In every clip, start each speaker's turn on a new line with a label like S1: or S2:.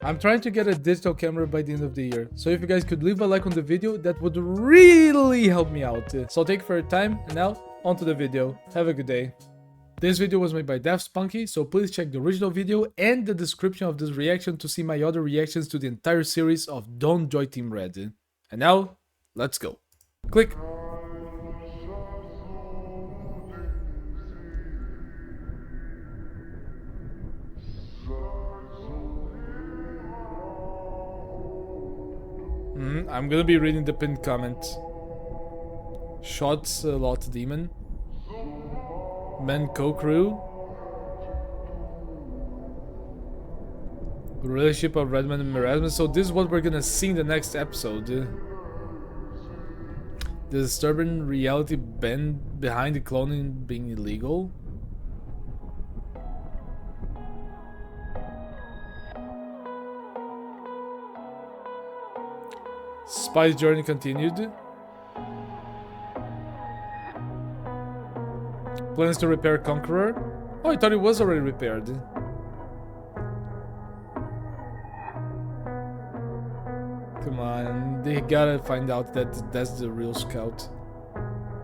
S1: I'm trying to get a digital camera by the end of the year, so if you guys could leave a like on the video, that would really help me out. So thank you for your time, and now, on to the video. Have a good day. This video was made by Daft Spunky, so please check the original video and the description of this reaction to see my other reactions to the entire series of Don't Join Team Red. And now, let's go. Click. I'm gonna be reading the pinned comment. Shots a lot demon. Menco crew. Relationship of Redman and Merasmus. So this is what we're gonna see in the next episode. The disturbing reality bend behind the cloning being illegal. Spy's journey continued. Plans to repair Conqueror? Oh, I thought it was already repaired. Come on, they gotta find out that that's the real scout.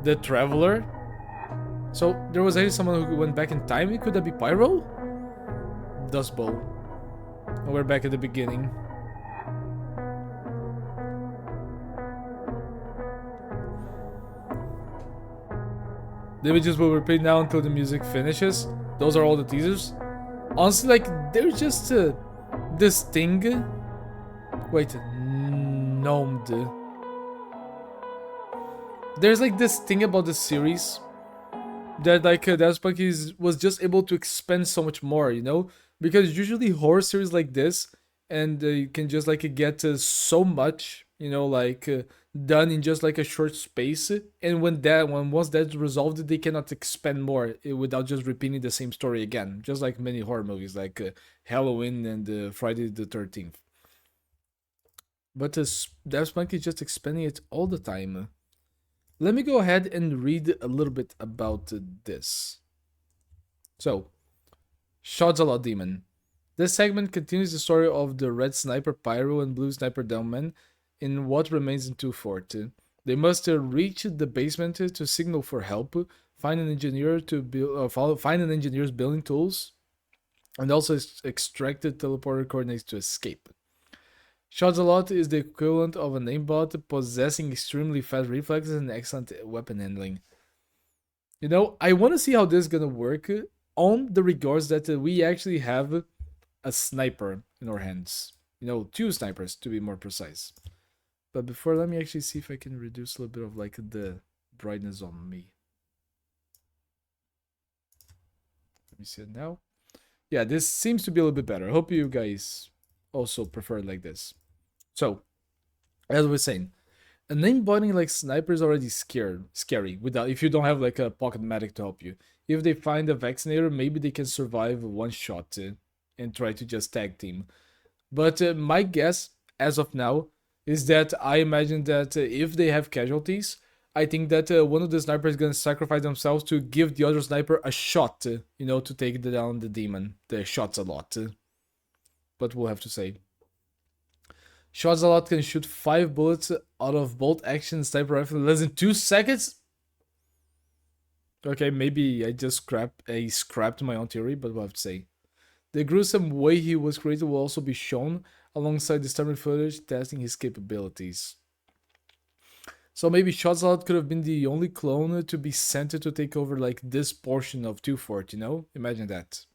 S1: The Traveler? So, there was actually someone who went back in time? Could that be Pyro? Dust Bowl. And we're back at the beginning. The images will repeat now until the music finishes. Those are all the teasers. Honestly, like, there's just this thing. Wait, gnomed. There's like this thing about the series that like Daft Spunky was just able to expand so much more, you know? Because usually horror series like this, and you can just like get so much, you know, like done in just like a short space. And when once that's resolved, they cannot expand more without just repeating the same story again. Just like many horror movies, like Halloween and Friday the 13th. But Daft Spunky is just expanding it all the time. Let me go ahead and read a little bit about this. So, Shots a Lot Demon. This segment continues the story of the Red Sniper Pyro and Blue Sniper Downman in what remains in 240. They must reach the basement to signal for help, find an engineer to build, find an engineer's building tools, and also extract the teleporter coordinates to escape. Shots a Lot is the equivalent of an aimbot possessing extremely fast reflexes and excellent weapon handling. You know, I want to see how this is gonna work on the regards that we actually have a sniper in our hands. You know, two snipers to be more precise. But before, let me actually see if I can reduce a little bit of like the brightness on me. Let me see it now. Yeah, this seems to be a little bit better. I hope you guys also prefer it like this. So, as we're saying, a name botting like sniper is already scary without if you don't have like a pocket medic to help you. If they find a vaccinator, maybe they can survive one shot and try to just tag team. But my guess, as of now, is that I imagine that if they have casualties, I think that one of the snipers is gonna sacrifice themselves to give the other sniper a shot, you know, to take down the demon. The shots a lot, but we'll have to say. Shots a Lot can shoot 5 bullets out of bolt action sniper rifle in less than 2 seconds. Okay, maybe I just scrapped my own theory, but we'll have to say. The gruesome way he was created will also be shown alongside disturbing footage testing his capabilities. So maybe Shots a Lot could have been the only clone to be sent to take over like this portion of 240, you know? Imagine that.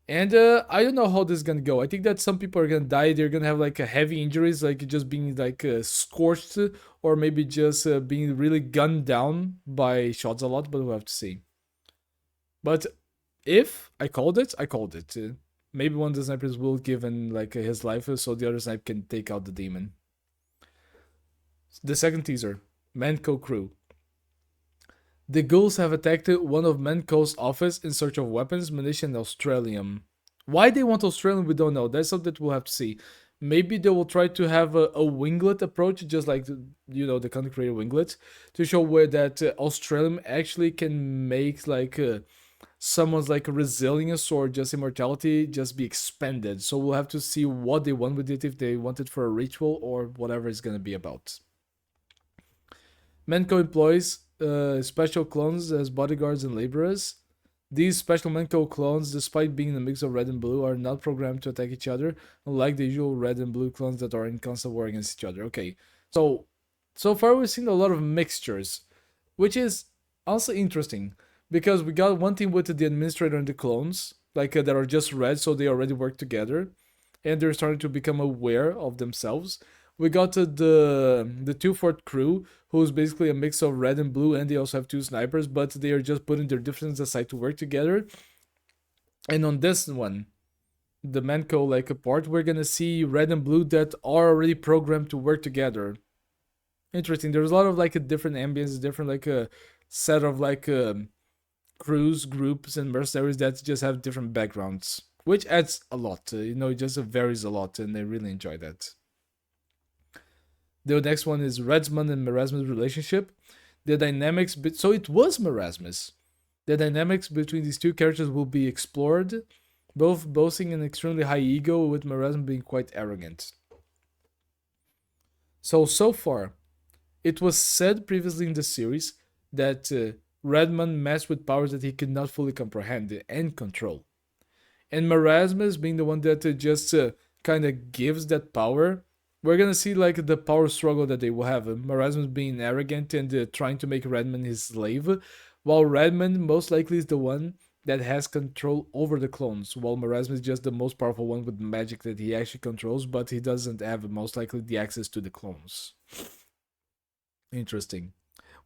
S1: And I don't know how this is gonna go. I think that some people are gonna die. They're gonna have like heavy injuries, like just being like scorched, or maybe just being really gunned down by shots a lot. But we'll have to see. But if I called it, I called it. Maybe one of the snipers will give him like his life, so the other sniper can take out the demon. The second teaser, Menco crew. The ghouls have attacked one of Menco's office in search of weapons, munition, and Australium. Why they want Australium, we don't know. That's something that we'll have to see. Maybe they will try to have a winglet approach, just like you know the content creator winglet, to show where that Australium actually can make like someone's like resilience or just immortality just be expanded. So we'll have to see what they want with it, if they want it for a ritual or whatever it's gonna be about. Menco employs special clones as bodyguards and laborers. These special Menco clones, despite being a mix of red and blue, are not programmed to attack each other, unlike the usual red and blue clones that are in constant war against each other. Okay, so so far we've seen a lot of mixtures, which is also interesting because we got one thing with the administrator and the clones, like that are just red, so they already work together, and they're starting to become aware of themselves. We got the two fort crew, who's basically a mix of red and blue, and they also have two snipers, but they are just putting their differences aside to work together. And on this one, the Menco like a part, we're gonna see red and blue that are already programmed to work together. Interesting. There's a lot of like a different ambience, different like a set of like crews, groups, and mercenaries that just have different backgrounds, which adds a lot. It just varies a lot, and I really enjoy that. The next one is Redman and Merasmus relationship. The dynamics, so it was Merasmus. The dynamics between these two characters will be explored, both boasting an extremely high ego, with Merasmus being quite arrogant. So far, it was said previously in the series that Redman messed with powers that he could not fully comprehend and control. And Merasmus being the one that just kind of gives that power, we're gonna see like the power struggle that they will have. Merasmus being arrogant and trying to make Redman his slave, while Redman most likely is the one that has control over the clones, while Merasmus is just the most powerful one with magic that he actually controls, but he doesn't have most likely the access to the clones. Interesting.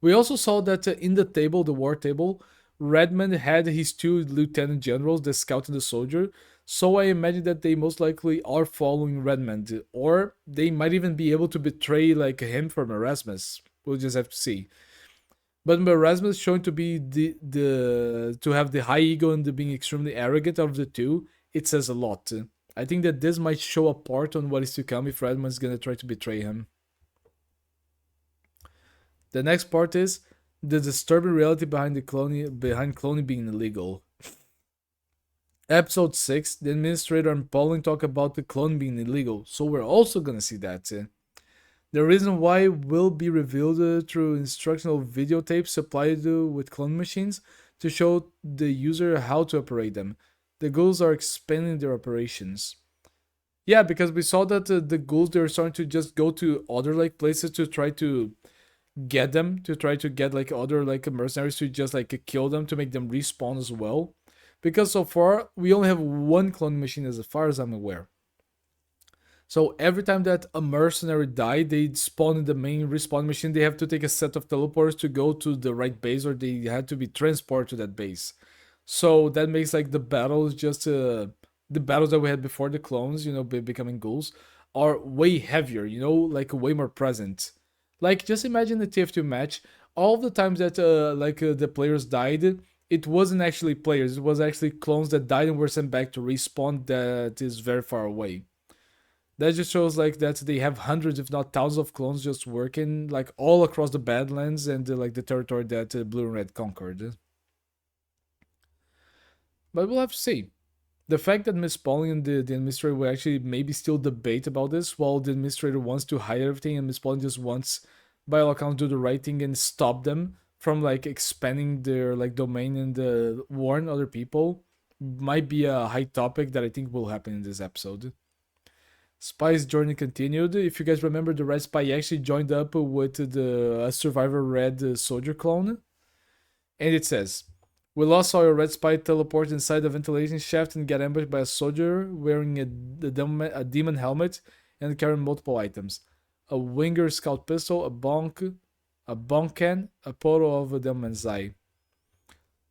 S1: We also saw that in the table, the war table, Redmond had his two lieutenant generals, the scout and the soldier. So I imagine that they most likely are following Redmond, or they might even be able to betray like him for Erasmus. We'll just have to see. But Erasmus showing to be the to have the high ego and the being extremely arrogant of the two. It says a lot. I think that this might show a part on what is to come if Redmond's gonna try to betray him. The next part is the disturbing reality behind cloning being illegal. Episode 6, the administrator and Pauline talk about the clone being illegal, so we're also gonna see that. The reason why will be revealed through instructional videotapes supplied with clone machines to show the user how to operate them. The ghouls are expanding their operations. Yeah, because we saw that the ghouls, they're starting to just go to other like places to try to get them, to try to get like other like mercenaries to just like kill them to make them respawn as well, because so far we only have one clone machine as far as I'm aware. So every time that a mercenary died, they spawn in the main respawn machine. They have to take a set of teleporters to go to the right base, or they had to be transported to that base. So that makes like the battles just the battles that we had before the clones, becoming ghouls, are way heavier. Like way more present. Like just imagine the TF2 match. All of the times that the players died, it wasn't actually players. It was actually clones that died and were sent back to respawn. That is very far away. That just shows like that they have hundreds, if not thousands, of clones just working like all across the Badlands and like the territory that Blue and Red conquered. But we'll have to see. The fact that Miss Pauling and the administrator will actually maybe still debate about this, while the administrator wants to hide everything and Miss Pauling just wants, by all accounts, do the right thing and stop them from like expanding their like domain and warn other people, might be a high topic that I think will happen in this episode. Spy's journey continued. If you guys remember, the Red Spy actually joined up with the Survivor Red Soldier clone. And it says, we lost our Red Spy teleport inside the ventilation shaft and get ambushed by a soldier wearing a demon helmet and carrying multiple items. A Winger scout pistol, a bonk can, a photo of a demon's eye.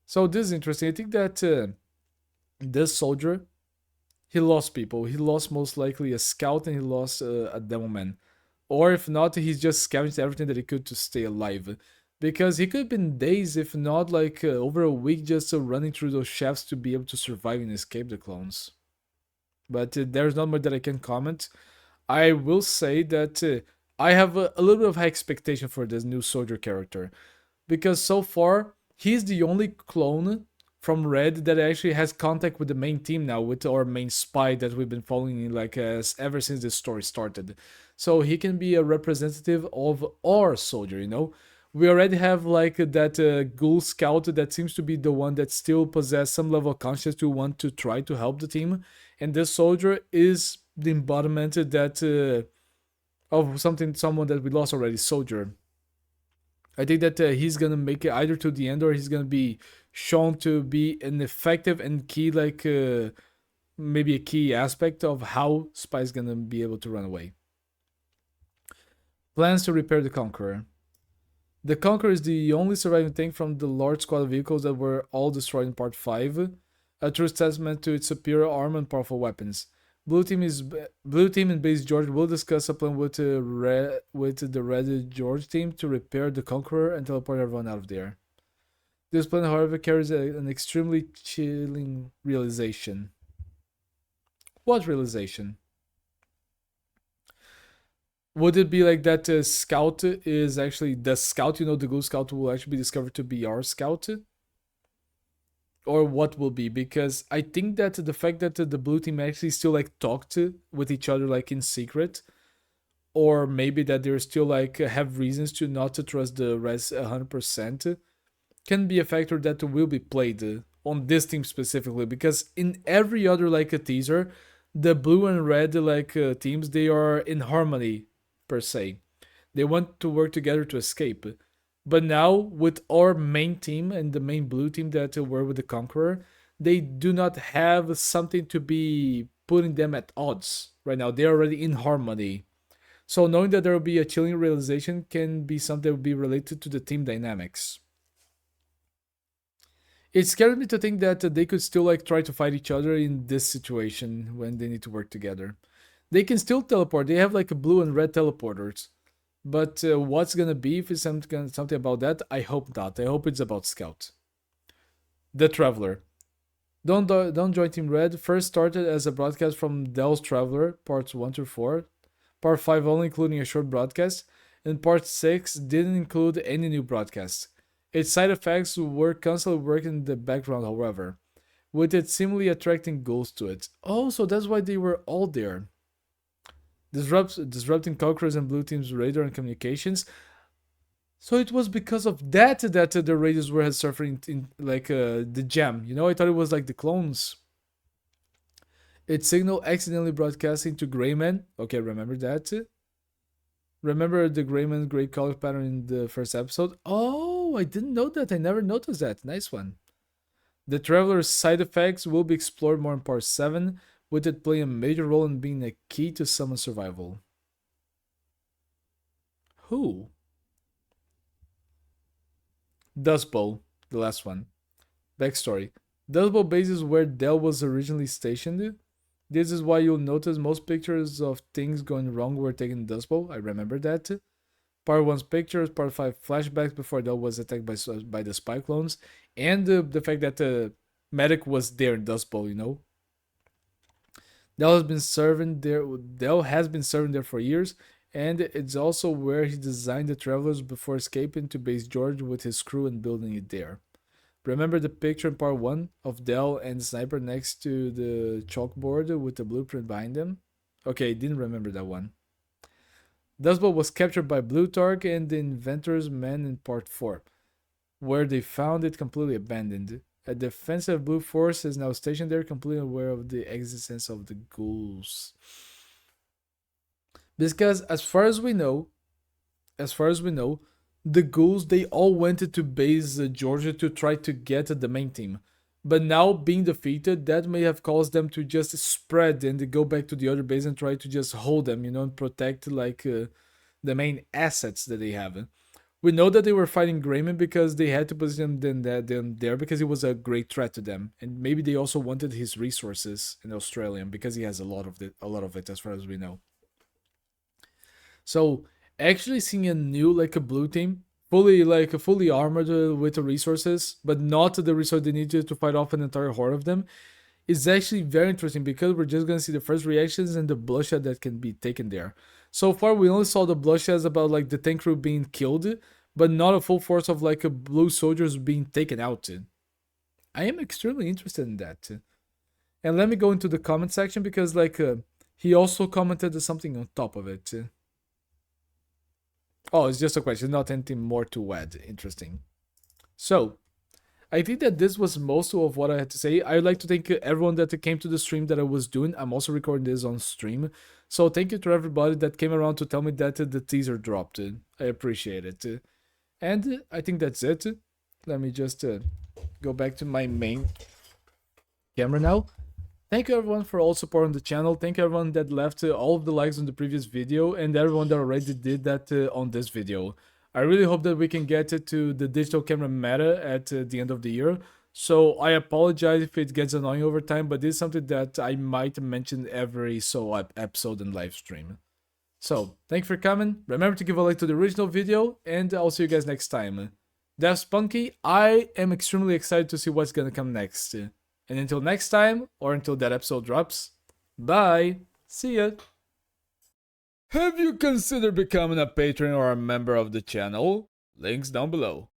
S1: So this is interesting. I think that this soldier, he lost people. He lost most likely a scout and he lost a demo man. Or if not, he's just scavenged everything that he could to stay alive. Because he could have been days, if not like over a week, just running through those shafts to be able to survive and escape the clones. But there's not much that I can comment. I will say that I have a little bit of high expectation for this new soldier character. Because so far, he's the only clone from Red that actually has contact with the main team now, with our main spy that we've been following like as ever since this story started. So he can be a representative of our soldier, you know. We already have like that ghoul scout that seems to be the one that still possess some level of conscience to want to try to help the team, and this soldier is the embodiment that of someone that we lost already, soldier. I think that he's gonna make it either to the end or he's gonna be shown to be an effective and key, like maybe a key aspect of how Spy's gonna be able to run away. Plans to repair the Conqueror. The Conqueror is the only surviving tank from the large squad of vehicles that were all destroyed in Part 5, a true testament to its superior armor and powerful weapons. Blue Team and Base George will discuss a plan with the Red George team to repair the Conqueror and teleport everyone out of there. This plan, however, carries an extremely chilling realization. What realization? Would it be like that Scout is actually the Scout? You know, the Ghoul Scout will actually be discovered to be our Scout? Or what will be? Because I think that the fact that the blue team actually still like talked with each other like in secret, or maybe that they're still like have reasons to not to trust the rest 100%, can be a factor that will be played on this team specifically. Because in every other like a teaser, the blue and red like teams, they are in harmony per se. They want to work together to escape. But now with our main team and the main blue team that were with the Conqueror, they do not have something to be putting them at odds right now. They're already in harmony. So knowing that there will be a chilling realization can be something that will be related to the team dynamics. It scares me to think that they could still like try to fight each other in this situation when they need to work together. They can still teleport. They have like a blue and red teleporters. But what's gonna be, if it's something about that? I hope not. I hope it's about Scout. The Traveler. Don't join Team Red. First started as a broadcast from Dell's Traveler, parts 1 through 4. Part 5 only including a short broadcast. And part 6 didn't include any new broadcasts. Its side effects were constantly working in the background, however, with it seemingly attracting ghouls to it. Oh, so that's why they were all there. Disrupting Conquerors and Blue Team's radar and communications. So it was because of that that the radios were suffering in like the jam. You know, I thought it was like the clones. Its signal accidentally broadcasting to Greyman. Okay, remember that. Remember the Greyman gray color pattern in the first episode? Oh, I didn't know that. I never noticed that. Nice one. The Traveler's side effects will be explored more in part 7, with it playing a major role in being a key to summon survival. Who? Dust Bowl, the last one. Backstory. Dust Bowl base is where Dell was originally stationed. This is why you'll notice most pictures of things going wrong were taken in Dust Bowl. I remember that. Part 1's pictures, Part 5 flashbacks before Dell was attacked by the spy clones, and the fact that the medic was there in Dust Bowl, you know? Dell has been serving there for years, and it's also where he designed the travelers before escaping to Base George with his crew and building it there. Remember the picture in part 1 of Dell and the sniper next to the chalkboard with the blueprint behind them? Okay, didn't remember that one. Dust Bowl was captured by Blutarch and the Inventor's men in part 4, where they found it completely abandoned. A defensive blue force is now stationed there, completely aware of the existence of the ghouls. Because as far as we know, the ghouls they all went to base Georgia to try to get the main team. But now being defeated, that may have caused them to just spread and go back to the other base and try to just hold them, you know, and protect like the main assets that they have. We know that they were fighting Grayman because they had to position them there because he was a great threat to them, and maybe they also wanted his resources in Australian because he has a lot of it as far as we know. So actually seeing a new like a blue team fully armored with the resources, but not the resource they needed to fight off an entire horde of them, is actually very interesting because we're just gonna see the first reactions and the bloodshed that can be taken there. So far, we only saw the bloodsheds about like the tank crew being killed, but not a full force of like a blue soldiers being taken out. I am extremely interested in that. And let me go into the comment section because like he also commented something on top of it. Oh, it's just a question, not anything more to add. Interesting. So, I think that this was most of what I had to say. I'd like to thank everyone that came to the stream that I was doing. I'm also recording this on stream. So thank you to everybody that came around to tell me that the teaser dropped. I appreciate it. And I think that's it. Let me just go back to my main camera now. Thank you everyone for all support on the channel. Thank you everyone that left all of the likes on the previous video and everyone that already did that on this video. I really hope that we can get it to the digital camera meta at the end of the year. So I apologize if it gets annoying over time, but this is something that I might mention every episode and live stream. So thank you for coming. Remember to give a like to the original video, and I'll see you guys next time. That's Spunky. I am extremely excited to see what's gonna come next. And until next time, or until that episode drops, bye. See ya. Have you considered becoming a patron or a member of the channel? Links down below.